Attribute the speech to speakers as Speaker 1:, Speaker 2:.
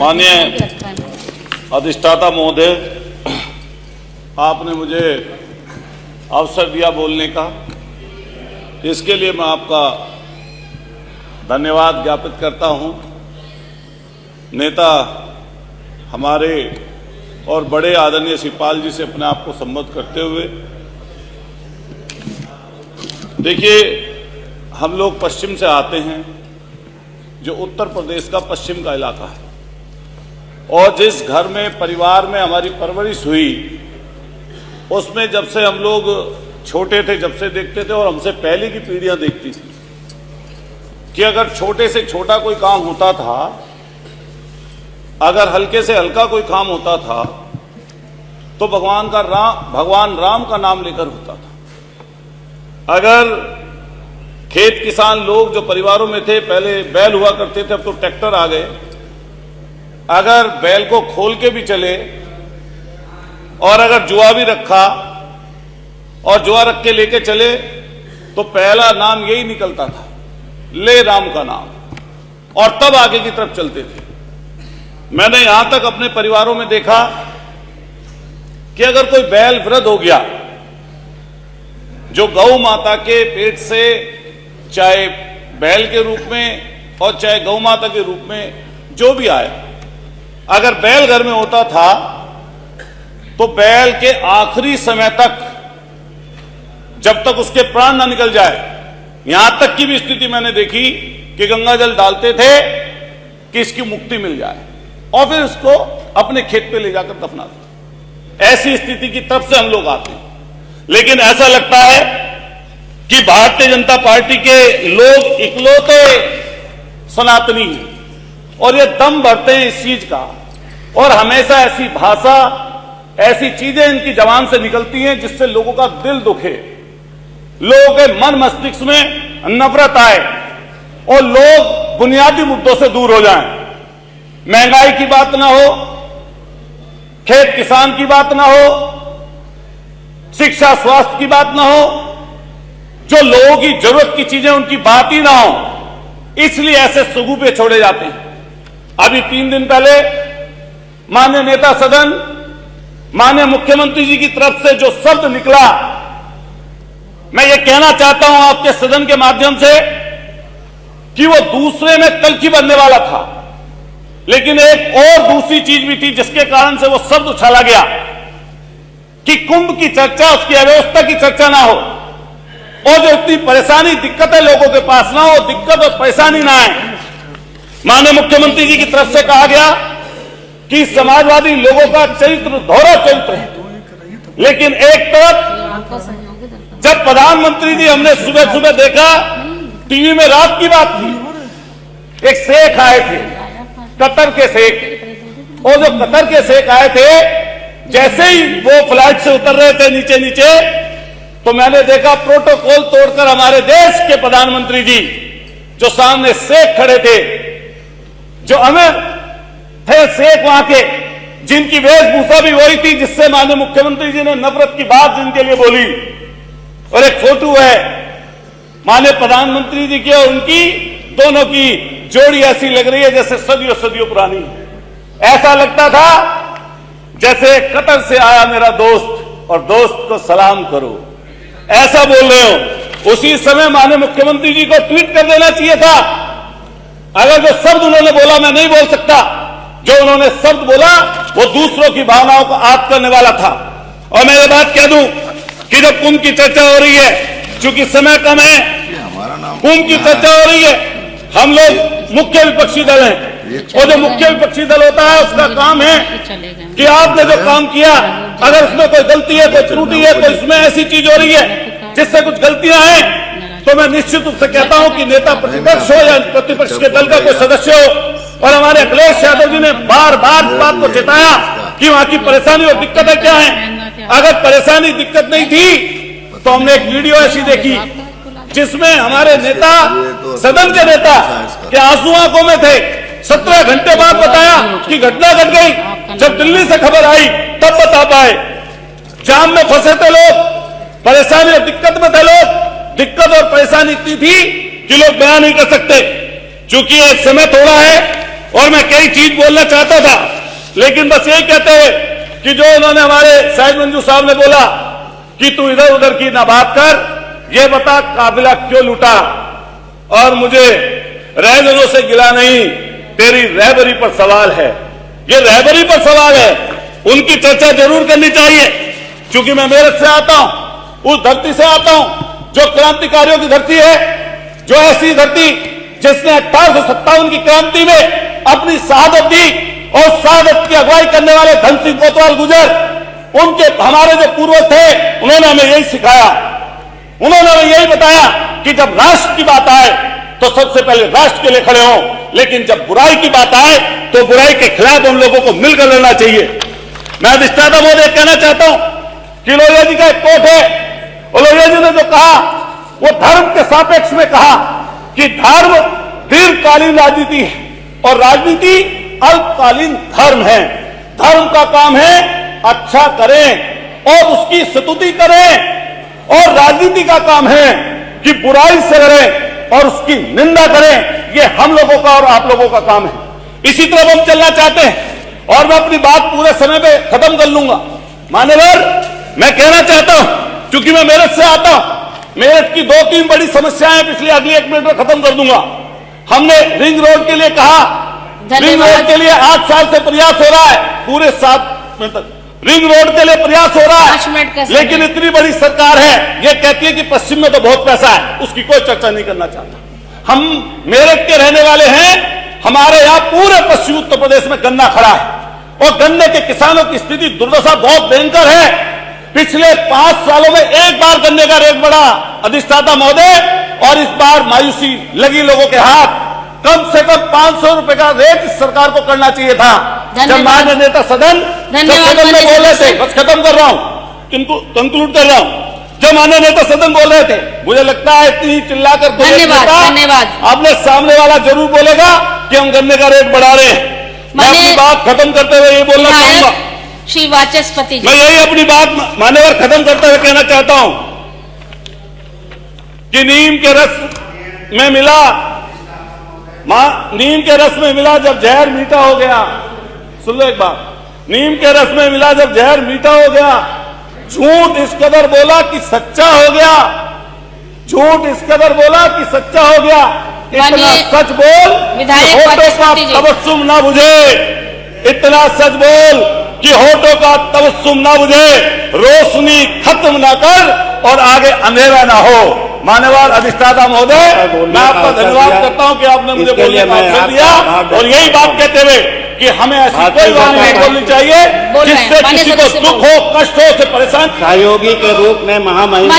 Speaker 1: माननीय अधिष्ठाता महोदय, आपने मुझे अवसर दिया बोलने का, इसके लिए मैं आपका धन्यवाद ज्ञापित करता हूं। नेता हमारे और बड़े आदरणीय शिवपाल जी से अपने आप को संबोधित करते हुए, देखिए हम लोग पश्चिम से आते हैं, जो उत्तर प्रदेश का पश्चिम का इलाका है, और जिस घर में परिवार में हमारी परवरिश हुई, उसमें जब से हम लोग छोटे थे, जब से देखते थे और हमसे पहले की पीढ़ियां देखती थी कि अगर छोटे से छोटा कोई काम होता था, अगर हल्के से हल्का कोई काम होता था, तो भगवान राम का नाम लेकर होता था। अगर खेत किसान लोग जो परिवारों में थे, पहले बैल हुआ करते थे, अब तो ट्रैक्टर आ गए, अगर बैल को खोल के भी चले और अगर जुआ भी रखा और जुआ रख के लेके चले, तो पहला नाम यही निकलता था, ले राम का नाम, और तब आगे की तरफ चलते थे। मैंने यहां तक अपने परिवारों में देखा कि अगर कोई बैल वृद्ध हो गया, जो गौ माता के पेट से, चाहे बैल के रूप में और चाहे गौ माता के रूप में जो भी आए, अगर बैल घर में होता था तो बैल के आखिरी समय तक, जब तक उसके प्राण ना निकल जाए, यहां तक की भी स्थिति मैंने देखी कि गंगा जल डालते थे कि इसकी मुक्ति मिल जाए, और फिर इसको अपने खेत पे ले जाकर दफना देते। ऐसी स्थिति की तरफ से हम लोग आते हैं। लेकिन ऐसा लगता है कि भारतीय जनता पार्टी के लोग इकलौते सनातनी हैं, और ये दम भरते हैं इस चीज का, और हमेशा ऐसी भाषा, ऐसी चीजें इनकी जबान से निकलती हैं जिससे लोगों का दिल दुखे, लोगों के मन मस्तिष्क में नफरत आए और लोग बुनियादी मुद्दों से दूर हो जाएं। महंगाई की बात ना हो, खेत किसान की बात ना हो, शिक्षा स्वास्थ्य की बात ना हो, जो लोगों की जरूरत की चीजें उनकी बात ही ना हो, इसलिए ऐसे सुगुबे छोड़े जाते हैं। अभी 3 दिन पहले माननीय नेता सदन, माननीय मुख्यमंत्री जी की तरफ से जो शब्द निकला, मैं ये कहना चाहता हूं आपके सदन के माध्यम से कि वो दूसरे में कलकी बनने वाला था, लेकिन एक और दूसरी चीज भी थी जिसके कारण से वो शब्द उछाला गया कि कुंभ की चर्चा, उसकी अव्यवस्था की चर्चा ना हो, और जो इतनी परेशानी दिक्कतें लोगों के पास ना हो, दिक्कत और परेशानी ना आए। माननीय मुख्यमंत्री जी की तरफ से कहा गया कि समाजवादी लोगों का चरित्र दोहरा चरित्र है, लेकिन एक तरफ जब प्रधानमंत्री जी, हमने सुबह सुबह देखा टीवी में, रात की बात थी, एक शेख आए थे, कतर के शेख, और जो कतर के शेख आए थे, जैसे ही वो फ्लाइट से उतर रहे थे नीचे नीचे, तो मैंने देखा प्रोटोकॉल तोड़कर हमारे देश के प्रधानमंत्री जी, जो सामने शेख खड़े थे, जो अमीर थे शेख वहां के, जिनकी वेशभूषा भी वही थी जिससे माननीय मुख्यमंत्री जी ने नफरत की बात जिनके लिए बोली, और एक फोटो है माननीय प्रधानमंत्री जी की और उनकी, दोनों की जोड़ी ऐसी लग रही है जैसे सदियों सदियों पुरानी। ऐसा लगता था जैसे कतर से आया मेरा दोस्त और दोस्त को सलाम करो, ऐसा बोल रहे हो। उसी समय माननीय मुख्यमंत्री जी को ट्वीट कर देना चाहिए था। अगर जो शब्द उन्होंने बोला मैं नहीं बोल सकता, जो उन्होंने शब्द बोला वो दूसरों की भावनाओं को आहत करने वाला था। और मैं ये बात कह दूं कि जब कुंभ की चर्चा हो रही है, चूंकि समय कम है, कुंभ की चर्चा हो रही है, हम लोग मुख्य विपक्षी दल हैं, और जो मुख्य विपक्षी दल होता है उसका काम है कि आपने जो काम किया, अगर उसमें कोई गलती है, कोई त्रुटि है, तो इसमें ऐसी चीज हो रही है जिससे कुछ गलतियां हैं, तो मैं निश्चित रूप से कहता हूं कि नेता प्रतिपक्ष हो या प्रतिपक्ष के दल का कोई सदस्य हो, और हमारे अखिलेश यादव जी ने बार बार इस बात को चेताया कि वहां की परेशानी और दिक्कतें क्या हैं। अगर परेशानी दिक्कत नहीं थी तो हमने एक वीडियो ऐसी देखी जिसमें हमारे नेता, सदन के नेता के आंसू आंखों में थे। 17 घंटे बाद बताया कि घटना घट गई, जब दिल्ली से खबर आई तब बता पाए। जाम में फंसे थे लोग, परेशानी और दिक्कत में थे लोग, दिक्कत और परेशानी इतनी थी कि लोग बयान नहीं कर सकते। चूंकि एक समय थोड़ा है और मैं कई चीज बोलना चाहता था, लेकिन बस यही कहते हुए कि जो उन्होंने हमारे शाहिद मंजू साहब ने बोला कि तू इधर उधर की ना बात कर, ये बता काफिला क्यों लूटा, और मुझे रहबरों से गिला नहीं, तेरी रहबरी पर सवाल है। ये रहबरी पर सवाल है, उनकी चर्चा जरूर करनी चाहिए, क्योंकि मैं मेरठ से आता हूं, उस धरती से आता हूं जो क्रांतिकारियों की धरती है, जो ऐसी धरती जिसने 1857 की क्रांति में अपनी शहादत दी, और शहादत की अगुवाई करने वाले धन सिंह कोतवाल गुजर, उनके हमारे जो पूर्वज थे, उन्होंने हमें यही सिखाया, उन्होंने हमें यही बताया कि जब राष्ट्र की बात आए तो सबसे पहले राष्ट्र के लिए खड़े हों, लेकिन जब बुराई की बात आए तो बुराई के खिलाफ हम लोगों को मिलकर लड़ना चाहिए। मैं अधिष्ठाता महोदय कहना चाहता हूं कि लोहिया जी का एक कोट है, और लोहिया जी ने जो कहा वो धर्म के सापेक्ष में कहा कि धर्म दीर्घकालीन राजनीति है और राजनीति अल्पकालीन धर्म है। धर्म का काम है अच्छा करें और उसकी स्तुति करें, और राजनीति का काम है कि बुराई से लड़ें और उसकी निंदा करें। ये हम लोगों का और आप लोगों का काम है। इसी तरह हम चलना चाहते हैं, और मैं अपनी बात पूरे समय पे खत्म कर लूंगा। मान्यवर, मैं कहना चाहता हूं, क्योंकि मैं मेरठ से आता हूं, मेरठ की 2-3 बड़ी समस्याएं पिछले अगले 1 मिनट में खत्म कर दूंगा। हमने रिंग रोड के लिए कहा, रिंग रोड के लिए 8 साल से प्रयास हो रहा है, पूरे 7 मिनट तक रिंग रोड के लिए प्रयास हो रहा है, लेकिन इतनी बड़ी सरकार है, ये कहती है कि पश्चिम में तो बहुत पैसा है, उसकी कोई चर्चा नहीं करना चाहता। हम मेरठ के रहने वाले हैं, हमारे यहां पूरे पश्चिमी उत्तर प्रदेश में गन्ना खड़ा है, और गन्ने के किसानों की स्थिति दुर्दशा बहुत भयंकर है। पिछले 5 सालों में एक बार गन्ने का रेट बढ़ा अधिष्ठाता महोदय, और इस बार मायूसी लगी लोगों के हाथ। कम से कम 500 रुपए का रेट इस सरकार को करना चाहिए था। जब माननीय नेता सदन सदन में बोल रहे थे, बस खत्म कर रहा हूं, कंक्लूड कर रहा हूं, जब माननीय नेता सदन बोल रहे थे, मुझे लगता है इतनी चिल्लाकर धन्यवाद, आपने सामने वाला जरूर बोलेगा कि हम गन्ने का रेट बढ़ा रहे हैं। मैं अपनी बात खत्म करते हुए ये बोलना चाहूंगा,
Speaker 2: श्री वाचस्पति जी,
Speaker 1: मैं यही अपनी बात मान्यवर खत्म करते हुए कहना चाहता हूं कि नीम के रस में मिला, नीम के रस में मिला जब जहर मीठा हो गया। सुन लो एक बात, नीम के रस में मिला जब जहर मीठा हो गया, झूठ इस कदर बोला कि सच्चा हो गया, झूठ इस कदर बोला कि सच्चा हो गया। इतना सच बोल कि होठों का तबस्सुम ना बुझे, इतना सच बोल कि होठों का तबस्सुम ना बुझे, रोशनी खत्म ना कर और आगे अंधेरा ना हो। मान्यवर अधिष्ठाता महोदय, मैं आपका धन्यवाद करता हूं कि आपने मुझे बोलने का अवसर दिया, और यही बात कहते हुए कि हमें ऐसी कोई बात नहीं बोलनी चाहिए जिससे किसी को दुख हो, कष्ट हो, से परेशान।
Speaker 3: सहयोगी के रूप में महामहिम